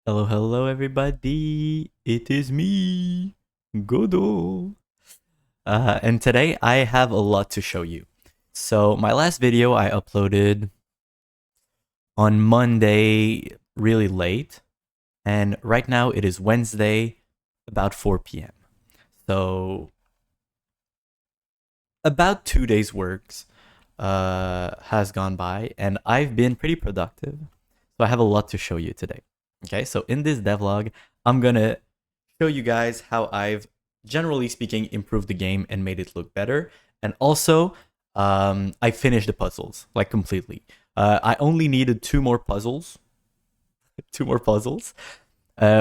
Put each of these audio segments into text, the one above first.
Hello, hello, everybody. It is me, Godot. And today I have a lot to show you. So, my last video I uploaded on Monday really late, and right now it is Wednesday, about 4 p.m. So, about 2 days' works has gone by, and I've been pretty productive. So, I have a lot to show you today. Okay, so in this devlog, I'm gonna show you guys how I've, generally speaking, improved the game and made it look better. And also, I finished the puzzles, like completely. I only needed two more puzzles, two more puzzles,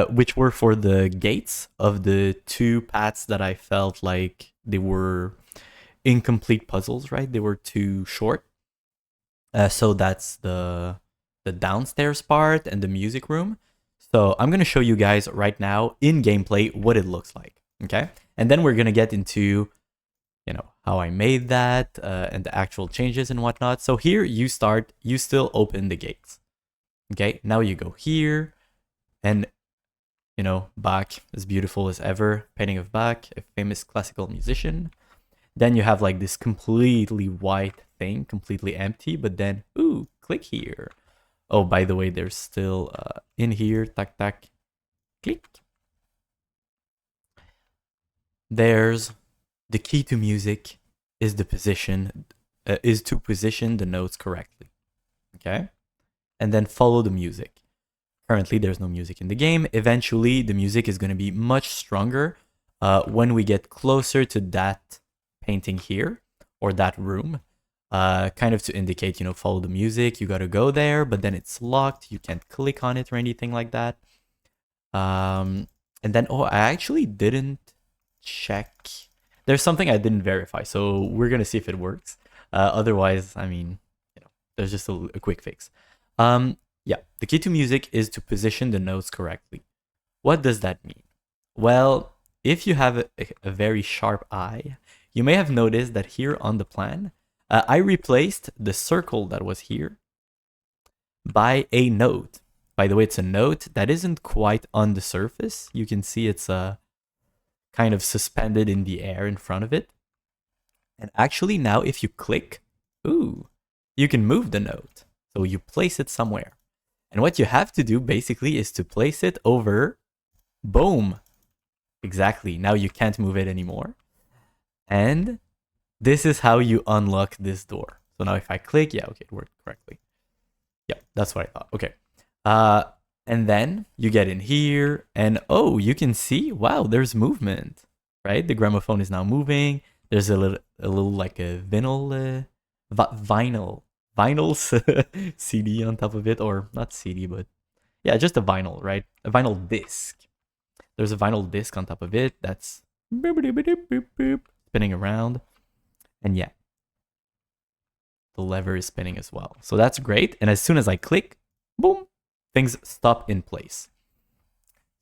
which were for the gates of the two paths that I felt like they were incomplete puzzles, right? They were too short. So that's the downstairs part and the music room. So I'm gonna show you guys right now in gameplay what it looks like. Okay, and then we're gonna get into how I made that and the actual changes and whatnot. So here you start, you still open the gates. Okay, now you go here, and Bach, as beautiful as ever, painting of Bach, a famous classical musician. Then you have like this completely white thing, completely empty, but then, ooh, click here. Oh, by the way, there's still in here, tac tac, click. There's the key to music is the position, is to position the notes correctly. Okay, and then follow the music. Currently, there's no music in the game. Eventually, the music is going to be much stronger when we get closer to that painting here or that room. Kind of to indicate, follow the music. You got to go there, but then it's locked. You can't click on it or anything like that. And then, I actually didn't check. There's something I didn't verify, so we're gonna see if it works. Otherwise, I mean, there's just a quick fix. Yeah, the key to music is to position the notes correctly. What does that mean? Well, if you have a very sharp eye, you may have noticed that here on the plan, I replaced the circle that was here by a note. By the way, it's a note that isn't quite on the surface. You can see it's kind of suspended in the air in front of it. And actually now if you click, ooh, you can move the note. So you place it somewhere. And what you have to do basically is to place it over, boom. Exactly, now you can't move it anymore. And this is how you unlock this door. So now if I click, yeah, okay, it worked correctly. Yeah, that's what I thought. Okay. And then you get in here, and oh, you can see, wow, there's movement, right? The gramophone is now moving. There's a little like a vinyl, vinyl CD on top of it, or not CD, but yeah, just a vinyl, right? A vinyl disc. There's a vinyl disc on top of it that's spinning around, and yeah, the lever is spinning as well. So that's great. And as soon as I click, boom, things stop in place.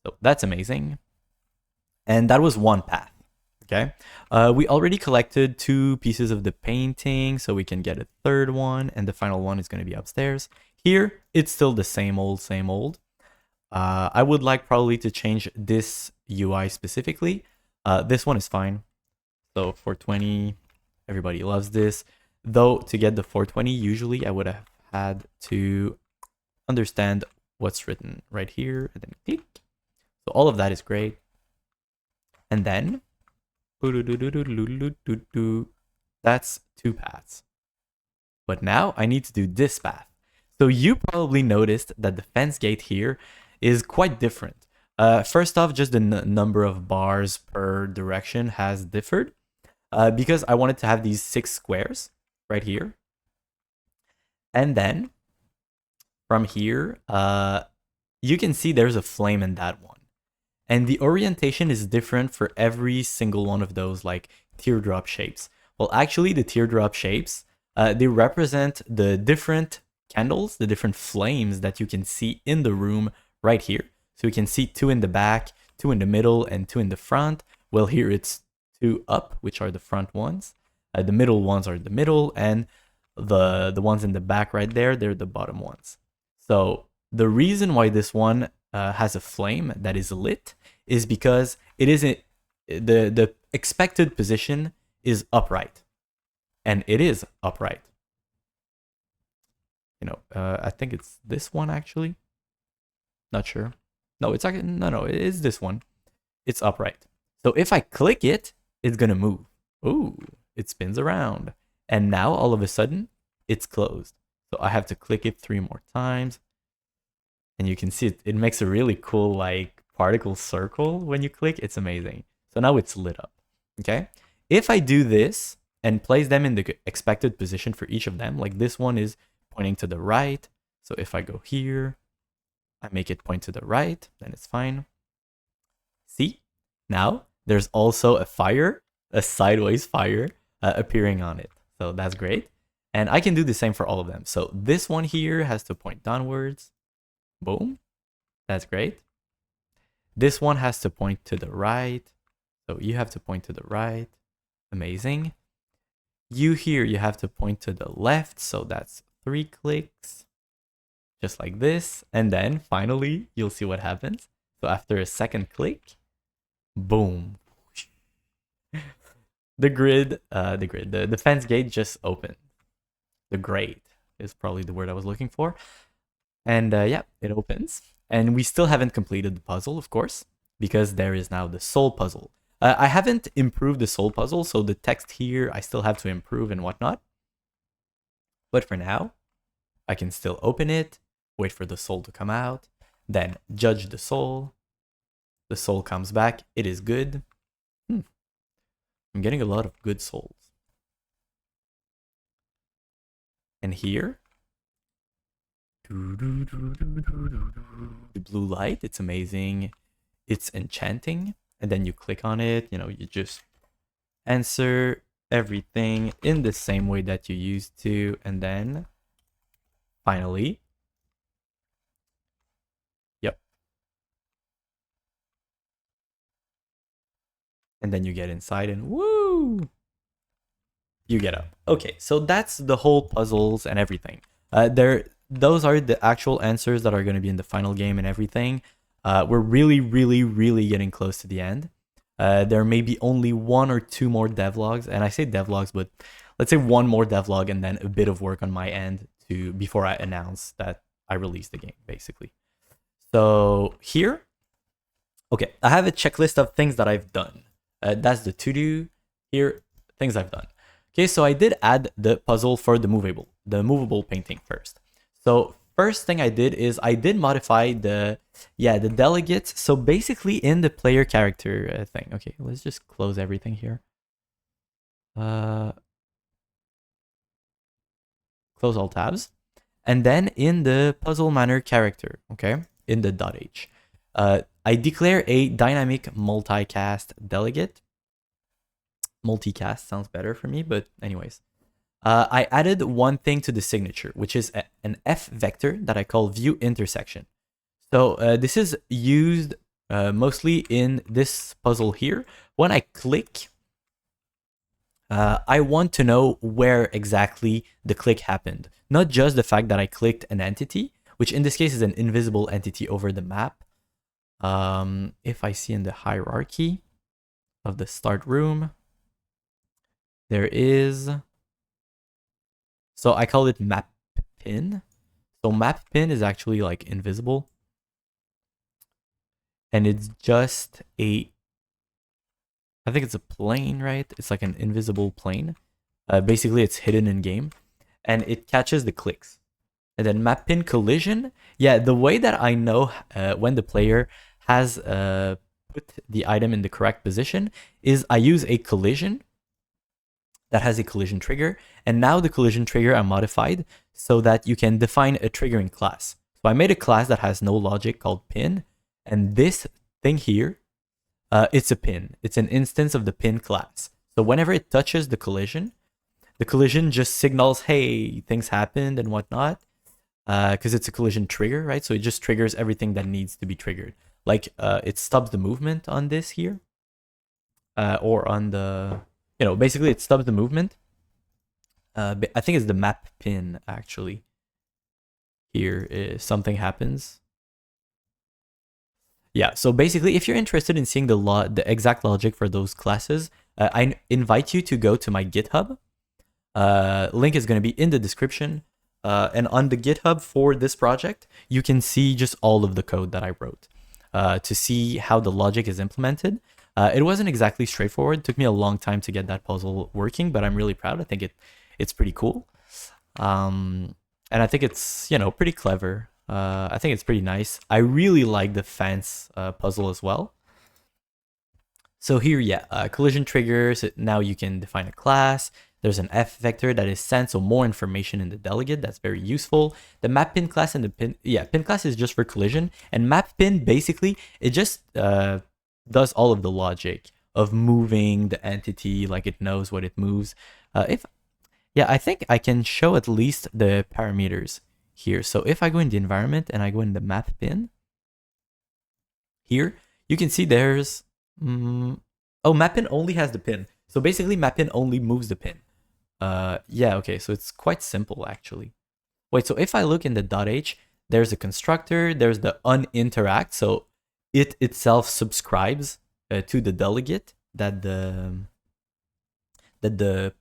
So that's amazing. And that was one path. Okay. We already collected two pieces of the painting, so we can get a third one, and the final one is going to be upstairs. Here, it's still the same old, same old. I would like probably to change this UI specifically. This one is fine. So 420, everybody loves this. Though to get the 420, usually I would have had to understand what's written right here and then click. So all of that is great. And then that's two paths. But now I need to do this path. So you probably noticed that the fence gate here is quite different. First off, just the number of bars per direction has differed because I wanted to have these 6 squares right here. And then from here, you can see there's a flame in that one. And the orientation is different for every single one of those like teardrop shapes. Well, actually the teardrop shapes, they represent the different candles, the different flames that you can see in the room right here. So you can see 2 in the back, 2 in the middle, and 2 in the front. Well, here it's 2 up, which are the front ones. The middle ones are the middle, and the ones in the back right there, they're the bottom ones. So the reason why this one has a flame that is lit is because it isn't the expected position is upright, and it is upright. I think it's this one actually. Not sure. No, it's actually no, it is this one. It's upright. So if I click it, it's gonna move. Ooh, it spins around, and now all of a sudden it's closed. So I have to click it 3 more times, and you can see it makes a really cool like particle circle when you click. It's amazing. So now it's lit up. Okay. If I do this and place them in the expected position for each of them, like this one is pointing to the right. So if I go here, I make it point to the right, then it's fine. See, now there's also a fire, a sideways fire appearing on it. So that's great. And I can do the same for all of them. So this one here has to point downwards. Boom. That's great. This one has to point to the right. So you have to point to the right. Amazing. You here, you have to point to the left. So that's 3 clicks. Just like this. And then finally, you'll see what happens. So after a second click, boom. The fence gate just opened. The grate is probably the word I was looking for. And yeah, it opens. And we still haven't completed the puzzle, of course, because there is now the soul puzzle. I haven't improved the soul puzzle, so the text here I still have to improve and whatnot. But for now, I can still open it, wait for the soul to come out, then judge the soul. The soul comes back. It is good. I'm getting a lot of good souls. And here, the blue light, it's amazing. It's enchanting. And then you click on it, you just answer everything in the same way that you used to. And then finally, yep. And then you get inside and woo! You get up. Okay, so that's the whole puzzles and everything. Those are the actual answers that are going to be in the final game and everything. We're really, really, really getting close to the end. There may be only 1 or 2 more devlogs, and I say devlogs, but let's say 1 more devlog and then a bit of work on my end before I announce that I release the game, basically. So here, okay, I have a checklist of things that I've done. That's the to-do. Here, things I've done. Okay, so I did add the puzzle for the movable painting first. So first thing I did is I did modify the delegates. So basically in the player character thing. Okay, let's just close everything here. Close all tabs. And then in the Puzzle Manor character, okay, in the .h, I declare a dynamic multicast delegate. Multicast sounds better for me, but anyways. I added one thing to the signature, which is an F vector that I call view intersection. So this is used mostly in this puzzle here. When I click, I want to know where exactly the click happened. Not just the fact that I clicked an entity, which in this case is an invisible entity over the map. If I see in the hierarchy of the start room, there is, so I call it map pin. So map pin is actually like invisible. And it's just I think it's a plane, right? It's like an invisible plane. Basically, it's hidden in game. And it catches the clicks. And then map pin collision. Yeah, the way that I know when the player has put the item in the correct position is I use a collision that has a collision trigger. And now the collision trigger are modified so that you can define a triggering class. So I made a class that has no logic called pin. And this thing here, it's a pin. It's an instance of the pin class. So whenever it touches the collision just signals, hey, things happened and whatnot. Because it's a collision trigger, right? So it just triggers everything that needs to be triggered. Like it stops the movement on this here. Or on the, basically it stops the movement. I think it's the map pin actually. Here, something happens. Yeah, so basically, if you're interested in seeing the exact logic for those classes, I invite you to go to my GitHub. Link is going to be in the description. And on the GitHub for this project, you can see just all of the code that I wrote to see how the logic is implemented. It wasn't exactly straightforward. It took me a long time to get that puzzle working, but I'm really proud. I think it's pretty cool. And I think it's, pretty clever. I think it's pretty nice. I really like the fence puzzle as well. So here, yeah, collision triggers. Now you can define a class. There's an F vector that is sent, so more information in the delegate. That's very useful. The map pin class and the pin class is just for collision. And map pin, basically, it just does all of the logic of moving the entity, like it knows what it moves. I think I can show at least the parameters here. So if I go in the environment and I go in the map pin, here, you can see there's, map pin only has the pin. So basically map pin only moves the pin. Okay, so it's quite simple actually. Wait, so if I look in the .h, there's a constructor, there's the uninteract, so it itself subscribes to the delegate that the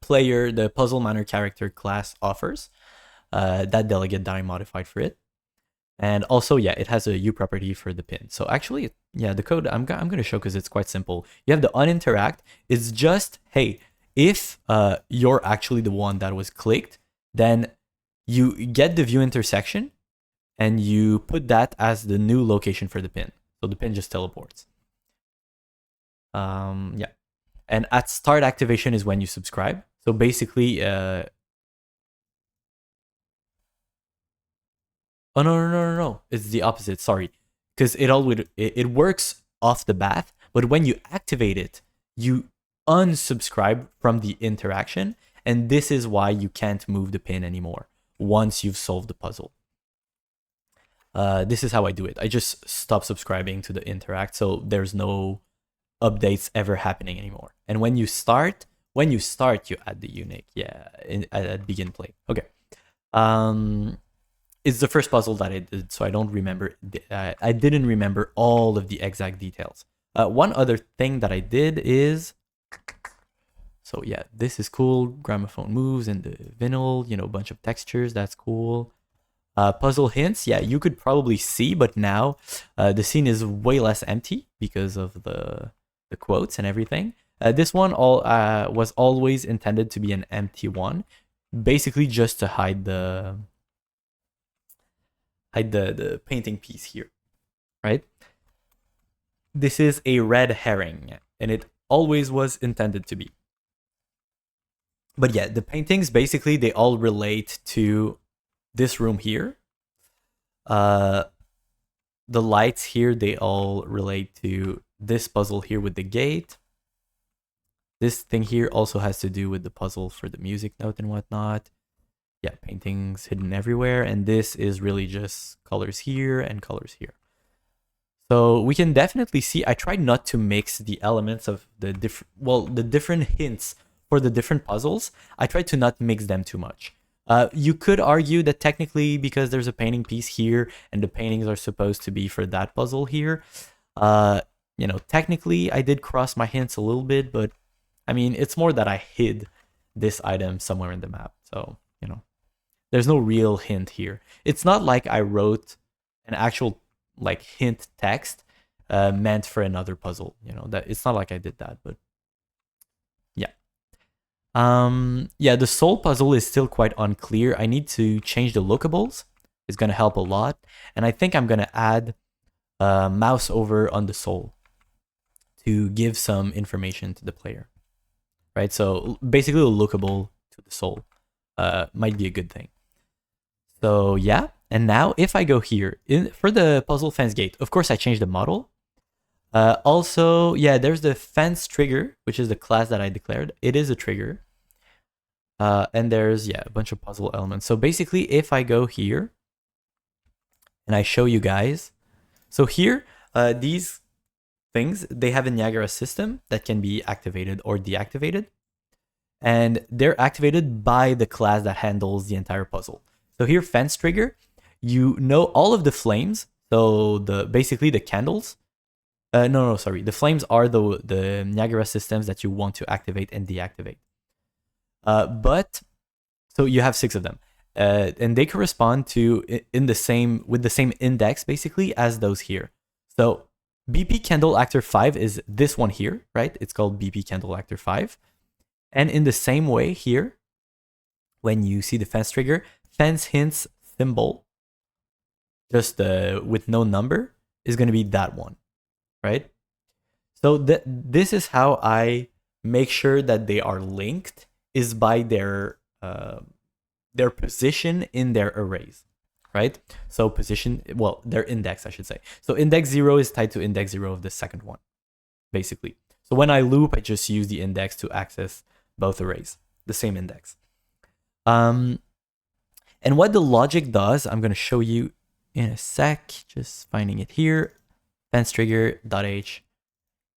player, the Puzzle Manor character class offers, that delegate that I modified for it. And also, yeah, it has a U property for the pin. So actually, yeah, the code I'm going to show because it's quite simple. You have the uninteract. It's just, hey, if you're actually the one that was clicked, then you get the view intersection and you put that as the new location for the pin. So the pin just teleports. Yeah. And at start activation is when you subscribe. So basically, oh, no. It's the opposite, sorry. Because it works off the bat, but when you activate it, you unsubscribe from the interaction, and this is why you can't move the pin anymore once you've solved the puzzle. This is how I do it. I just stop subscribing to the interact, so there's no updates ever happening anymore. And when you start, you add the unique, at begin play. Okay. It's the first puzzle that I did, so I don't remember. I didn't remember all of the exact details. One other thing that I did is, so yeah, this is cool. Gramophone moves and the vinyl, a bunch of textures. That's cool. Puzzle hints, yeah, you could probably see, but now the scene is way less empty because of the quotes and everything. This one was always intended to be an empty one, basically just to hide the painting piece here, right? This is a red herring, and it always was intended to be. But yeah, the paintings, basically, they all relate to this room here. The lights here, they all relate to this puzzle here with the gate. This thing here also has to do with the puzzle for the music note and whatnot. Yeah, paintings hidden everywhere. And this is really just colors here and colors here. So we can definitely see, I tried not to mix the elements of the different hints for the different puzzles. I tried to not mix them too much. You could argue that technically, because there's a painting piece here and the paintings are supposed to be for that puzzle here, technically I did cross my hints a little bit, but I mean, it's more that I hid this item somewhere in the map. So, there's no real hint here. It's not like I wrote an actual hint text meant for another puzzle, that it's not like I did that, but yeah. The soul puzzle is still quite unclear. I need to change the lookables. It's going to help a lot. And I think I'm going to add mouse over on the soul to give some information to the player, right? So basically a lookable to the soul might be a good thing. So yeah, and now if I go here for the puzzle fence gate, of course I changed the model. Also, yeah, there's the fence trigger, which is the class that I declared. It is a trigger. And there's, a bunch of puzzle elements. So basically, if I go here and I show you guys, so here, these things, they have a Niagara system that can be activated or deactivated. And they're activated by the class that handles the entire puzzle. So here, fence trigger, all of the flames. So basically the candles No, sorry. The flames are the Niagara systems that you want to activate and deactivate. But so you have 6 of them, and they correspond to in the same with the same index basically as those here. So BP Candle Actor 5 is this one here, right? It's called BP Candle Actor 5, and in the same way here, when you see the fence trigger, fence hints symbol, just with no number, is going to be that one, right? So this is how I make sure that they are linked, is by their position in their arrays, right? So position, well, their index, I should say. So index 0 is tied to index 0 of the second one, basically. So when I loop, I just use the index to access both arrays, the same index. And what the logic does, I'm going to show you in a sec, just finding it here, fence trigger.h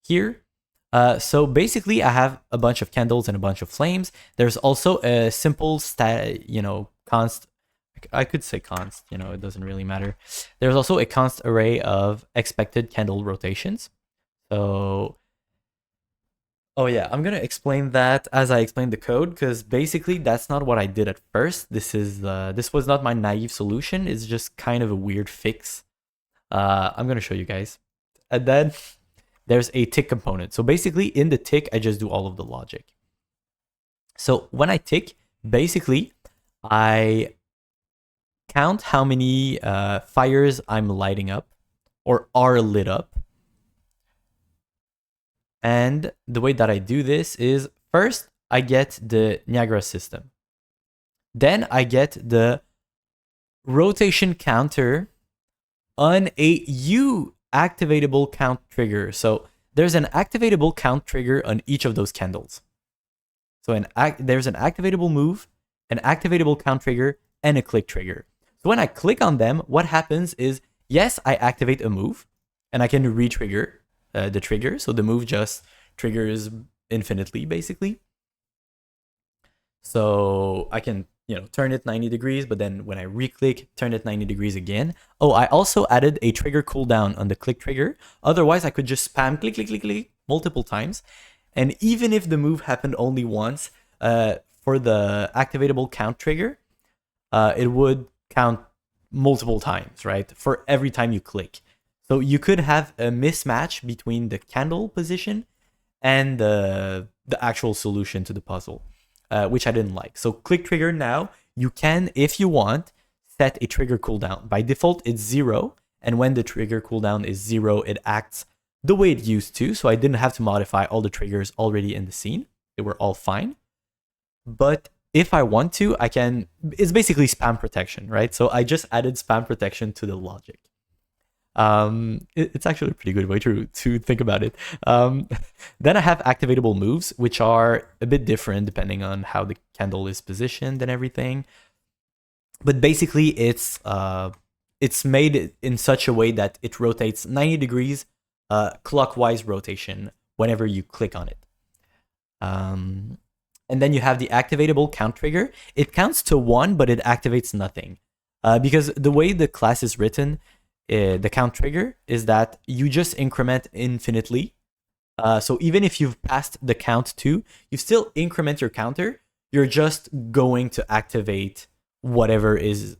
here. So basically, I have a bunch of candles and a bunch of flames. There's also a simple const. I could say const. It doesn't really matter. There's also a const array of expected candle rotations. So, oh yeah, I'm gonna explain that as I explain the code, because basically that's not what I did at first. This was not my naive solution. It's just kind of a weird fix. I'm gonna show you guys, and then there's a tick component. So basically in the tick, I just do all of the logic. So when I tick, basically I count how many fires I'm lighting up or are lit up. And the way that I do this is, first I get the Niagara system. Then I get the rotation counter on a U activatable count trigger. So there's an activatable count trigger on each of those candles. So there's an activatable move, an activatable count trigger, and a click trigger. So when I click on them, what happens is, yes, I activate a move, and I can re-trigger the trigger. So the move just triggers infinitely, basically. So I can turn it 90 degrees, but then when I re-click, turn it 90 degrees again. Oh, I also added a trigger cooldown on the click trigger. Otherwise, I could just spam click, click, click, click multiple times. And even if the move happened only once, for the activatable count trigger, it would count multiple times, right? For every time you click. So you could have a mismatch between the candle position and the actual solution to the puzzle. Which I didn't like. So click trigger now, you can, if you want, set a trigger cooldown. By default, it's 0. And when the trigger cooldown is 0, it acts the way it used to. So I didn't have to modify all the triggers already in the scene. They were all fine. But if I want to, I can, it's basically spam protection, right? So I just added spam protection to the logic. It's actually a pretty good way to think about it. Then I have activatable moves, which are a bit different depending on how the candle is positioned and everything. But basically, it's made in such a way that it rotates 90 degrees, clockwise rotation whenever you click on it. And then you have the activatable count trigger. It counts to 1, but it activates nothing, because the way the class is written, the count trigger is that you just increment infinitely. So even if you've passed the count 2, you still increment your counter. You're just going to activate whatever is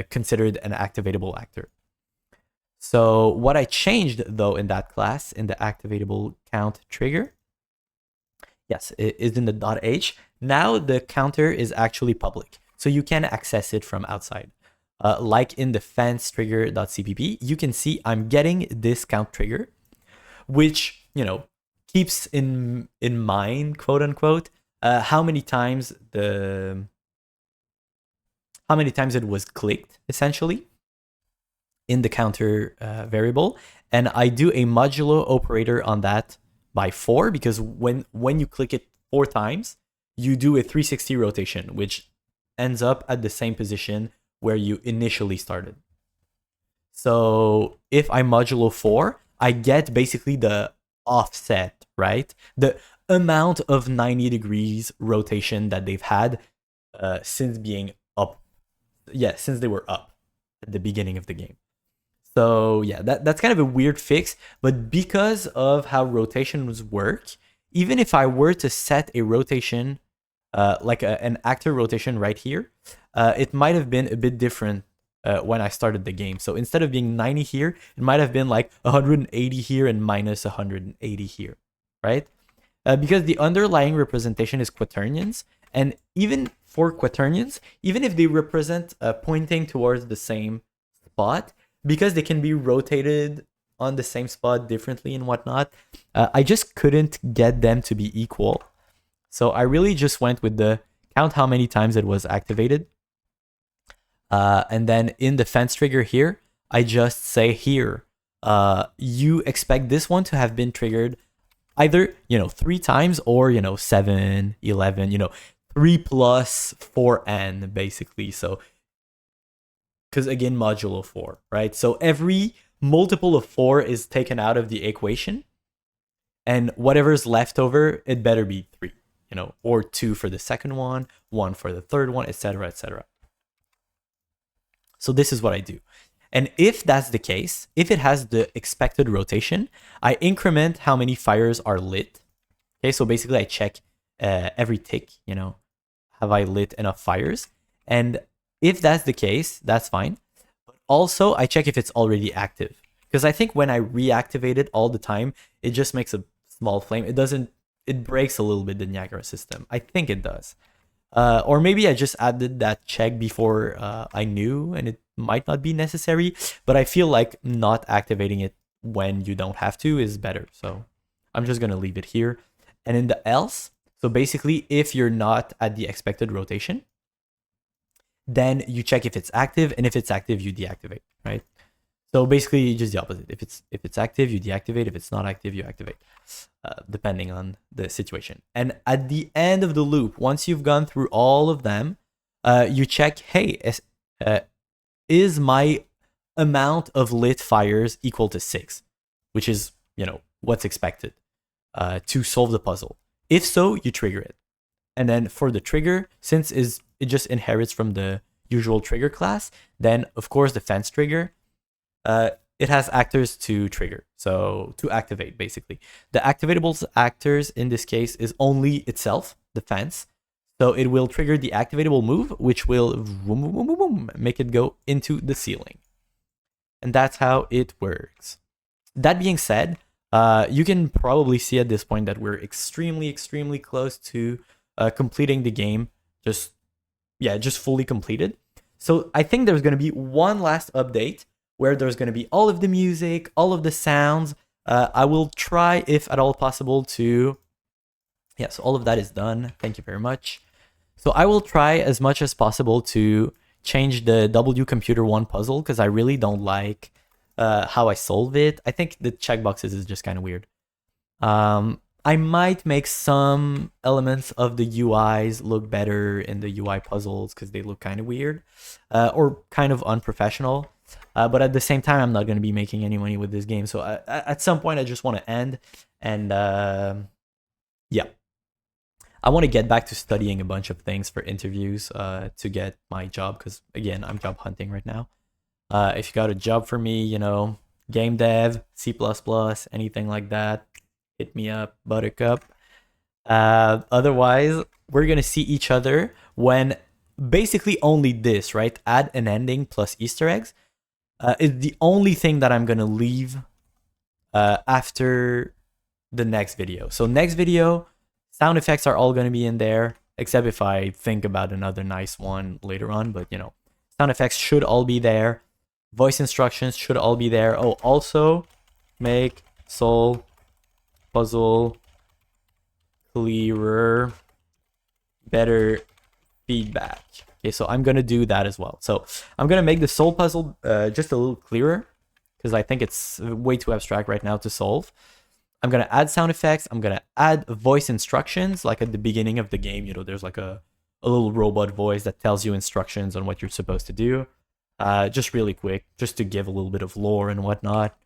considered an activatable actor. So what I changed though in that class, in the activatable count trigger, yes, it is in the .h. Now the counter is actually public, so you can access it from outside. Like in the fence trigger.cpp, you can see I'm getting this count trigger, which keeps in mind, quote unquote, how many times it was clicked essentially in the counter variable, and I do a modulo operator on that by 4, because when you click it 4 times, you do a 360 rotation, which ends up at the same position where you initially started. So if I modulo 4, I get basically the offset, right? The amount of 90 degrees rotation that they've had since being up. Yeah, since they were up at the beginning of the game. So yeah, that's kind of a weird fix, but because of how rotations work, even if I were to set a rotation, like an actor rotation right here, it might have been a bit different when I started the game. So instead of being 90 here, it might have been like 180 here and minus 180 here, right? Because the underlying representation is quaternions, and even for quaternions, even if they represent pointing towards the same spot, because they can be rotated on the same spot differently and whatnot, I just couldn't get them to be equal. So I really just went with the count how many times it was activated. And then in the fence trigger here, I just say here, you expect this one to have been triggered either, 3 times or, 7, 11, 3 plus 4n basically. So because again, modulo 4, right? So every multiple of 4 is taken out of the equation, and whatever's left over, it better be 3, or 2 for the second one, 1 for the third one, etc., etc. So this is what I do. And if that's the case, if it has the expected rotation, I increment how many fires are lit. Okay, so basically I check every tick, have I lit enough fires? And if that's the case, that's fine. But also, I check if it's already active. Because I think when I reactivate it all the time, it just makes a small flame. It breaks a little bit the Niagara system. I think it does. Or maybe I just added that check before I knew, and it might not be necessary. But I feel like not activating it when you don't have to is better. So I'm just going to leave it here. And in the else, so basically, if you're not at the expected rotation, then you check if it's active, and if it's active, you deactivate, right? So basically, just the opposite. If it's active, you deactivate. If it's not active, you activate, depending on the situation. And at the end of the loop, once you've gone through all of them, you check, hey, is my amount of lit fires equal to 6, which is what's expected to solve the puzzle. If so, you trigger it. And then for the trigger, since it just inherits from the usual trigger class, then of course the fence trigger, it has actors to trigger, so to activate basically. The activatable actors in this case is only itself, the fence. So it will trigger the activatable move, which will make it go into the ceiling. And that's how it works. That being said, you can probably see at this point that we're extremely, extremely close to completing the game. Just fully completed. So I think there's going to be one last update where there's going to be all of the music, all of the sounds. I will try, if at all possible, to... Yes, all of that is done. Thank you very much. So I will try as much as possible to change the W Computer 1 puzzle, because I really don't like how I solve it. I think the checkboxes is just kind of weird. I might make some elements of the UIs look better in the UI puzzles because they look kind of weird or kind of unprofessional. But at the same time, I'm not going to be making any money with this game. So at some point, I just want to end. And yeah, I want to get back to studying a bunch of things for interviews to get my job. Because again, I'm job hunting right now. If you got a job for me, game dev, C++, anything like that, hit me up, Buttercup. Otherwise, we're going to see each other when basically only this, right? Add an ending plus Easter eggs is the only thing that I'm going to leave after the next video. So next video, sound effects are all going to be in there, except if I think about another nice one later on. But, sound effects should all be there. Voice instructions should all be there. Oh, also make soul puzzle clearer, better feedback. Okay, so I'm going to do that as well. So I'm going to make the soul puzzle just a little clearer because I think it's way too abstract right now to solve. I'm going to add sound effects. I'm going to add voice instructions. Like at the beginning of the game, there's like a little robot voice that tells you instructions on what you're supposed to do. Just really quick, just to give a little bit of lore and whatnot.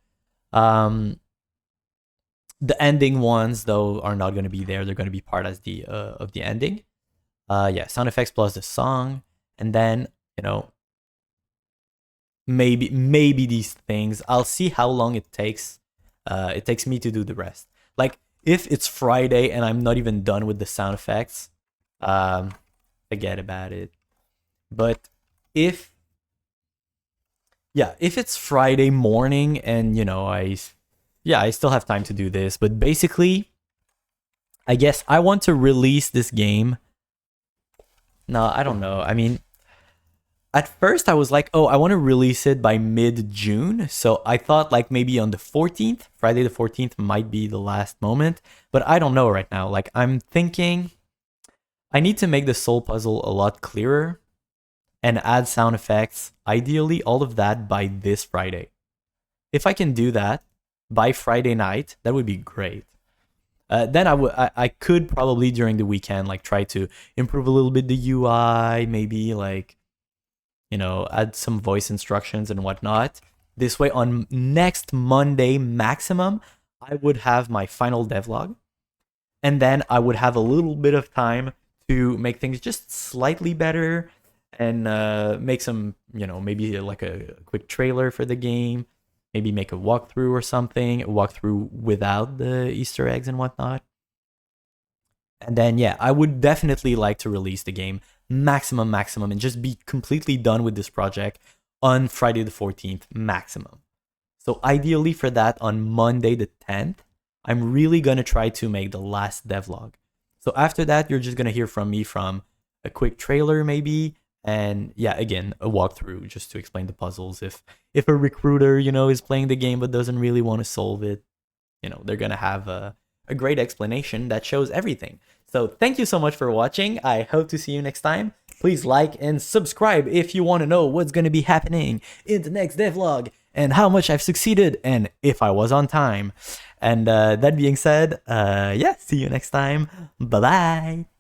The ending ones, though, are not going to be there. They're going to be part as of the ending. Yeah, sound effects plus the song. And then, maybe these things. I'll see how long it takes. It takes me to do the rest. Like if it's Friday and I'm not even done with the sound effects, forget about it. But if if it's Friday morning and I still have time to do this, but basically I guess I want to release this game. No, I don't know. I mean, at first I was like, oh, I want to release it by mid-June. So I thought like maybe on the 14th, Friday the 14th might be the last moment, but I don't know right now. Like I'm thinking I need to make the soul puzzle a lot clearer and add sound effects, ideally all of that by this Friday. If I can do that by Friday night, that would be great. Then I could probably during the weekend like try to improve a little bit the UI, maybe like add some voice instructions and whatnot. This way on next Monday maximum, I would have my final devlog. And then I would have a little bit of time to make things just slightly better and make some, maybe like a quick trailer for the game. Maybe make a walkthrough or something, a walkthrough without the Easter eggs and whatnot. And then, yeah, I would definitely like to release the game maximum, and just be completely done with this project on Friday the 14th maximum. So ideally for that on Monday the 10th, I'm really going to try to make the last devlog. So after that, you're just going to hear from me from a quick trailer maybe, and yeah, again, a walkthrough just to explain the puzzles. If a recruiter, is playing the game but doesn't really want to solve it, they're going to have a great explanation that shows everything. So thank you so much for watching. I hope to see you next time. Please like and subscribe if you want to know what's going to be happening in the next devlog and how much I've succeeded and if I was on time. And that being said, yeah, see you next time. Bye-bye.